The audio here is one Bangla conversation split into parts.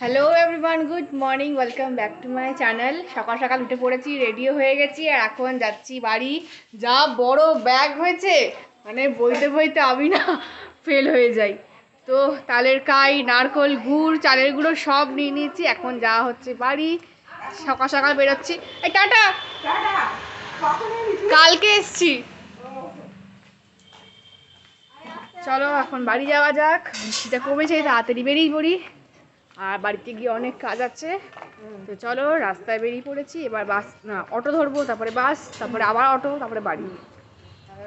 Hello everyone, good morning, welcome back to my channel. সকাল সকাল উঠে পড়েছি, রেডিও হয়ে গেছি আর এখন যাচ্ছি বাড়ি। যা বড় ব্যাগ হয়েছে, মানে বইতে বইতে আমি না ফেল হয়ে যাই। তো তালের কাই, নারকোল, গুড়, চালের গুঁড়ো সব নিয়ে নিয়েছি, এখন যাওয়া হচ্ছে বাড়ি। সকাল সকাল বেরোচ্ছি। এই টাটা, কালকে এসছি। চলো এখন বাড়ি যাওয়া যাক, বৃষ্টিটা কমেছে, তাড়াতাড়ি বেরিয়ে পড়ি। আর বাড়িতে গিয়ে অনেক কাজ আছে। তো চলো, রাস্তায় বেরিয়ে পড়েছি। এবার বাস না, অটো ধরবো, তারপরে বাস, তারপরে আবার অটো, তারপরে বাড়ি।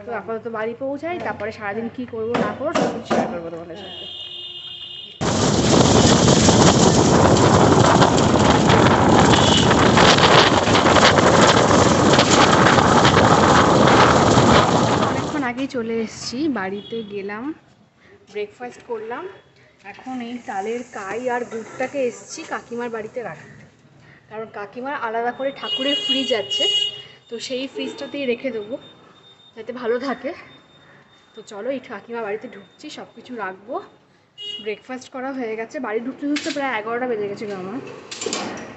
তো আপাতত বাড়ি পৌঁছাই, তারপরে সারাদিন কি করবো না করবো সব কিছু শেয়ার করবো তোমাদের সাথে। অনেকক্ষণ আগেই চলে এসেছি, বাড়িতে গেলাম, ব্রেকফাস্ট করলাম। এখন এই তালের কাই আর গুড়টাকে এসেছি কাকিমার বাড়িতে রাখতে, কারণ কাকিমার আলাদা করে ঠাকুরের ফ্রিজ আছে, তো সেই ফ্রিজটাতেই রেখে দেবো যাতে ভালো থাকে। তো চলো, এই কাকিমা বাড়িতে ঢুকছি, সব কিছু রাখবো। ব্রেকফাস্ট করা হয়ে গেছে, বাড়ি ঢুকতে ঢুকতে প্রায় 11টা বেজে গেছিলো আমার।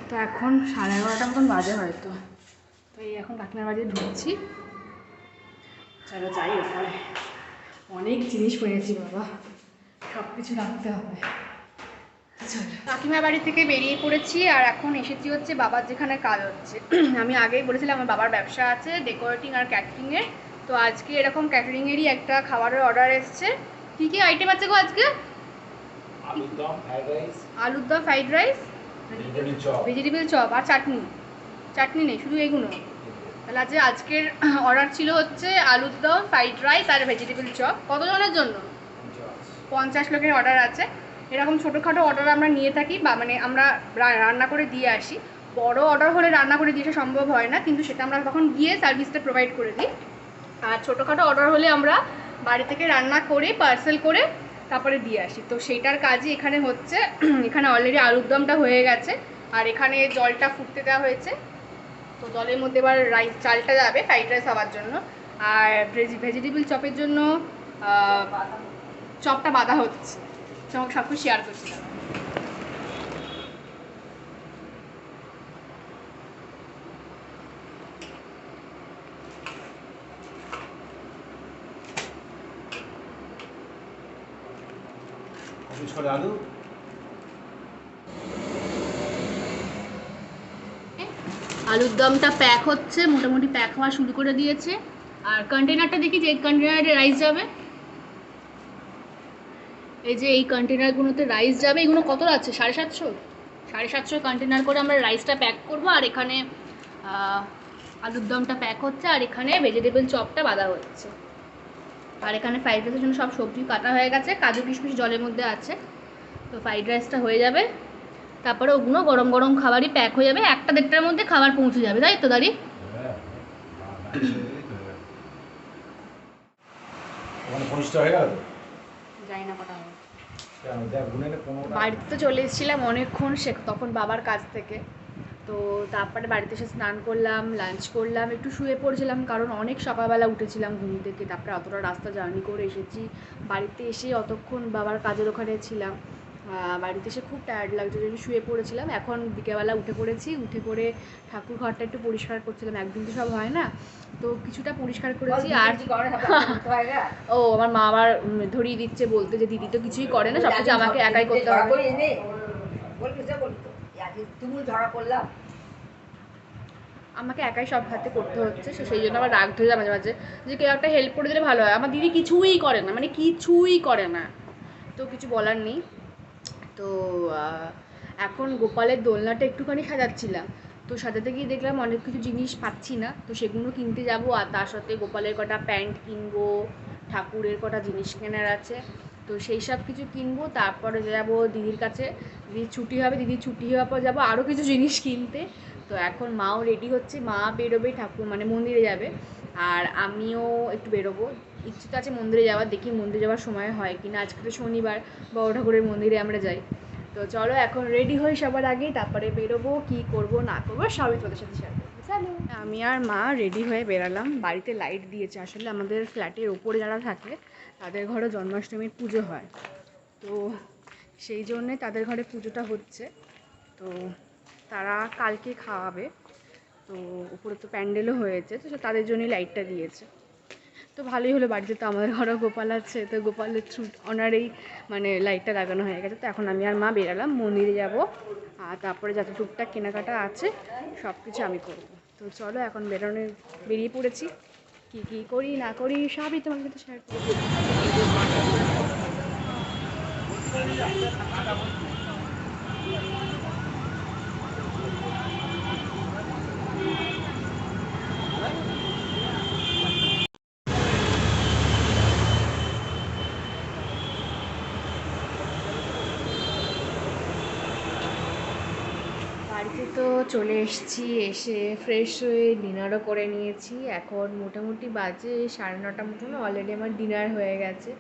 তো এখন 11:30 মতন বাজে হয়তো। তো এই এখন কাকিমার বাড়িতে ঢুকছি। চলো যাই ওখানে, অনেক জিনিস পেয়েছি বাবা, সব কিছু রাখতে হবে। কাকিমার বাড়ি থেকে বেরিয়ে পড়েছি আর এখন এসেছি হচ্ছে বাবার যেখানে কাজ হচ্ছে। আমি আগেই বলেছিলাম আমার বাবার ব্যবসা আছে ডেকোরেটিং আর ক্যাটারিংয়ের। তো আজকে এরকম ক্যাটারিংয়েরই একটা খাবারের অর্ডার এসছে। কী কী আইটেম আছে গো আজকে? আলুর দম, ফ্রাইড রাইস, ভেজিটেবল চপ আর চাটনি। চাটনি নেই, শুধু এগুলো। তাহলে আজকের অর্ডার ছিল হচ্ছে আলুর দম, ফ্রাইড রাইস আর ভেজিটেবল চপ। কতজনের জন্য? 50 লোকের অর্ডার আছে। এরকম ছোটোখাটো অর্ডার আমরা নিয়ে থাকি, বা মানে আমরা রান্না করে দিয়ে আসি। বড় অর্ডার হলে রান্না করে দিয়ে আসা সম্ভব হয় না, কিন্তু সেটা আমরা তখন গিয়ে সার্ভিসটা প্রোভাইড করে দিই। আর ছোটোখাটো অর্ডার হলে আমরা বাড়ি থেকে রান্না করে পার্সেল করে তারপরে দিয়ে আসি। তো সেইটার কাজই এখানে হচ্ছে। এখানে অলরেডি আলুর দমটা হয়ে গেছে আর এখানে জলটা ফুটতে দেওয়া হয়েছে। তো জলের মধ্যে এবার রাইস চালটা যাবে ফ্রাইড রাইস হওয়ার জন্য। আর ভেজিটেবল চপের জন্য চপটা বাঁধা হচ্ছে। সব কিছু শেয়ার করছিলাম। আলু আলুর দমটা প্যাক হচ্ছে, মোটামুটি প্যাক হওয়া শুরু করে দিয়েছে। আর কন্টেনারটা দেখি, যে কন্টেনারে রাইস যাবে, এই যে এই কন্টেনারগুলোতে রাইস যাবে। এগুলো কত আছে? 750। 750 কন্টেনার করে আমরা রাইসটা প্যাক করব। আর এখানে আলুর দমটা প্যাক হচ্ছে আর এখানে ভেজিটেবল চপটা বাঁধা হচ্ছে। আর এখানে ফ্রাইড রাইসের জন্য সব সবজি কাটা হয়ে গেছে, কাজু কিশমিশ জলের মধ্যে আছে। তো ফ্রাইড রাইসটা হয়ে যাবে, তারপরে ওগুলো গরম গরম খাবারই প্যাক হয়ে যাবে, 1টা-1:30টার মধ্যে খাবার পৌঁছে যাবে, তাই তো দাঁড়ি? জানি না কটা হবে। বাড়িতে তো চলে এসেছিলাম অনেকক্ষণ, তখন বাবার কাছ থেকে। তো তারপরে বাড়িতে এসে স্নান করলাম, লাঞ্চ করলাম, একটু শুয়ে পড়েছিলাম, কারণ অনেক সকালবেলা উঠেছিলাম ঘুম থেকে। তারপরে অতটা রাস্তা জার্নি করে এসেছি। বাড়িতে এসে অতক্ষণ বাবার কাজের ওখানে ছিলাম। বাড়িতে এসে খুব টায়ার্ড লাগছে, জন্য শুয়ে পড়েছিলাম। এখন বিকেলবেলা উঠে পড়েছি, উঠে পড়ে ঠাকুর ঘরটা একটু পরিষ্কার করছিলাম, একদিন তো সব হয় না, তো কিছুটা পরিষ্কার করেছি। আর ও আমার মা আবার ধরিয়ে দিচ্ছে, বলতে যে দিদি তো কিছুই করে না, সব কিছু আমাকে একাই করতে হবে। আমাকে একাই সব হাতে করতে হচ্ছে, সেই জন্য আমার রাগ ধরে যায় মাঝে মাঝে, যে কেউ একটা হেল্প করে দিলে ভালো হয়। আমার দিদি কিছুই করে না, মানে কিছুই করে না, তো কিছু বলার নেই। তো এখন গোপালের দোলনাটা একটুখানি সাজাচ্ছিলাম। তো সাজাতে গিয়ে দেখলাম অনেক কিছু জিনিস পাচ্ছি না, তো সেগুলো কিনতে যাব। আর তার সাথে গোপালের কটা প্যান্ট কিনবো, ঠাকুরের কটা জিনিস কেনার আছে, তো সেই সব কিছু কিনবো। তারপরে যাবো দিদির কাছে, দিদির ছুটি হবে, দিদির ছুটি হওয়ার পর যাবো আরও কিছু জিনিস কিনতে। তো এখন মাও রেডি হচ্ছে, মা বেরোবে, ঠাকুর মানে মন্দিরে যাবে, আর আমিও একটু বেরোবো। ইচ্ছে তো আছে মন্দিরে যাওয়ার, দেখি মন্দিরে যাওয়ার সময় হয় কিনা। আজকে তো শনিবার, বড় ঠাকুরের মন্দিরে আমরা যাই। তো চলো এখন রেডি হই সবার আগে, তারপরে বেরোবো, কি করব না করবো সবই তোদের সাথে শেয়ার করবো। চলো, আমি আর মা রেডি হয়ে বেরালাম। বাড়িতে লাইট দিয়েছে, আসলে আমাদের ফ্ল্যাটের ওপরে যারা থাকে তাদের ঘরে জন্মাষ্টমীর পুজো হয়। তো সেই জন্যে তাদের ঘরে পুজোটা হচ্ছে। তো তারা কালকে খাওয়াবে, তো উপরে তো প্যান্ডেলও হয়েছে, তো তাদের জন্যই লাইটটা দিয়েছে। তো ভালোই হলো, বাড়িতে তো আমাদের ঘরেও গোপাল আছে, তো গোপালের থ্রু অনারেই মানে লাইটটা লাগানো হয়ে গেছে। তো এখন আমি আর মা বেরালাম, মন্দিরে যাব, আর তারপরে যত টুকটাক কেনাকাটা আছে সব কিছু আমি করব। তো চলো এখন বেরিয়ে পড়েছি, কী কী করি না করি সবই তোমার সাথে শেয়ার করবো। বাড়িতে তো চলে এসেছি, এসে ফ্রেশ হয়ে ডিনারও করে নিয়েছি। এখন মোটামুটি বাজে 9:30 মতন, অলরেডি আমার ডিনার হয়ে গেছে।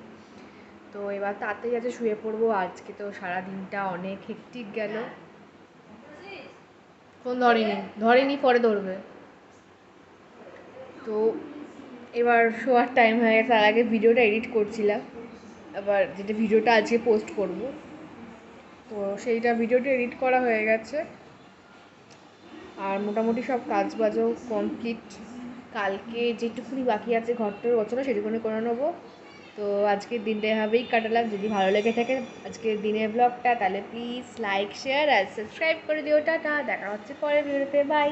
তো এবার তাড়াতাড়ি আছে শুয়ে পড়বো। আজকে তো সারা দিনটা অনেক হেক্টিক গেল। ফোন ধরেনি, পরে ধরবে। তো এবার শোয়ার টাইম হয়ে গেছে, তার আগে ভিডিওটা এডিট করছিলাম, আবার যেটা ভিডিওটা আজকে পোস্ট করব, তো সেইটা ভিডিওটা এডিট করা হয়ে গেছে। আর মোটামুটি সব কাজ বাজও কমপ্লিট। কালকে যেটুকুনি বাকি আছে ঘরটার গোছানো, সেটুকুনি করে নেবো। তো আজকের দিনটা এভাবেই কাটালাম। যদি ভালো লেগে থাকে আজকের দিনের ব্লগটা, তাহলে প্লিজ লাইক, শেয়ার আর সাবস্ক্রাইব করে দিও। টাটা, দেখা হচ্ছে পরের ভিডিওতে, বাই।